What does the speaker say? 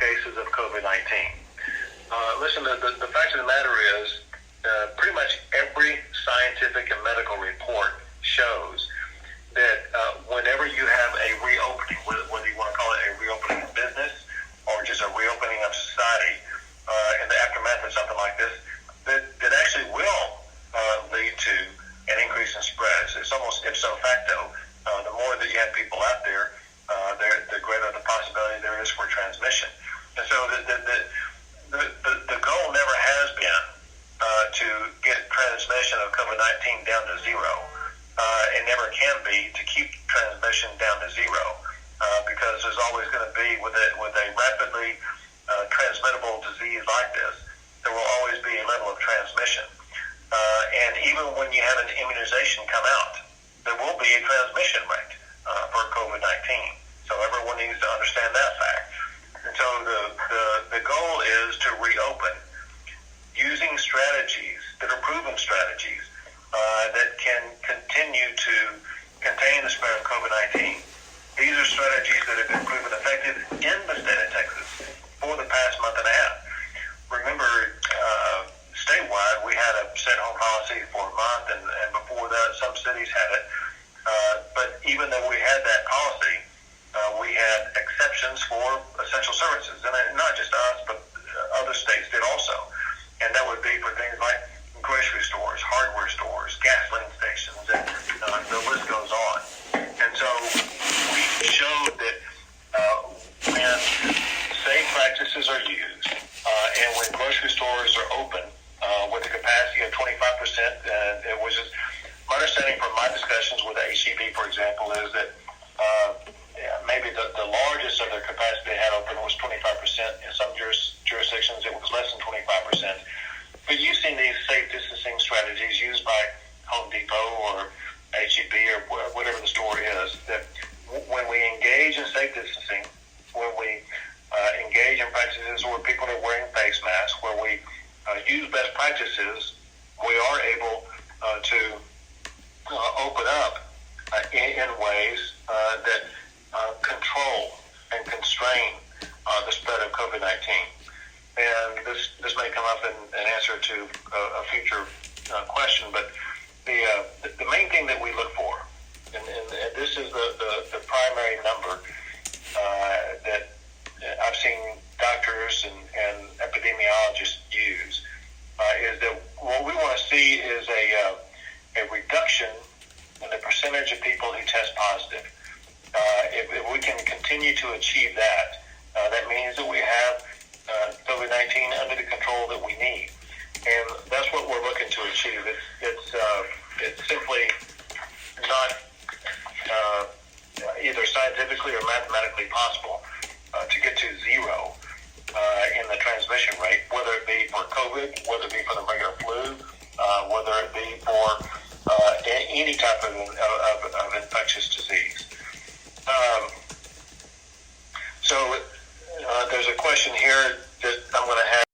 cases of COVID-19. Listen, the fact of the matter is, pretty much every scientific and medical report shows that whenever you have a reopening, whether you want to call it a reopening of business or just a reopening of society, in the aftermath of something like this, that actually will lead to an increase in spreads. It's almost ipso facto. The more that you have people out there, the greater the possibility there is for transmission. And so the goal never has been to get transmission of COVID-19 down to zero. It never can be to keep transmission down to zero, because there's always going to be, with a rapidly transmittable disease like this, there will always be a level of transmission. And even when you have an immunization come out, there will be a transmission rate for COVID-19. So everyone needs to understand that fact. And so the goal is to reopen using strategies that are proven strategies that can continue to contain the spread of COVID-19. These are strategies that have been proven effective in the state of Texas for the past month and a half. Remember, statewide, we had a stay-at-home policy for a month, and before that, some cities had it. But even though we had that policy, we had exceptions for essential services, and not just us, but other states did also. And that would be for things like grocery stores, hardware stores, gasoline stations, and the list goes on. And so we showed that when safe practices are used, and when grocery stores are open with a capacity of 25%, which is my understanding from my discussions with HCB, for example, is that maybe the largest of their capacity they had open was 25%. In some jurisdictions, it was less than 25%. But you've seen these safe distancing strategies used by Home Depot or HEB or whatever the store is, that when we engage in safe distancing, when we engage in practices where people are wearing face masks, where we use best practices, we are able to open up in ways that control and constrain the spread of COVID-19. And this may come up in answer to a future question, but the main thing that we look for, and this is the primary number that I've seen doctors and epidemiologists use, is that what we want to see is a reduction in the percentage of people who test positive. If we can continue to achieve that, that means that we have COVID-19 under the control that we need, and that's what we're looking to achieve. It's simply not either scientifically or mathematically possible to get to zero in the transmission rate, whether it be for COVID, whether it be for the regular flu, whether it be for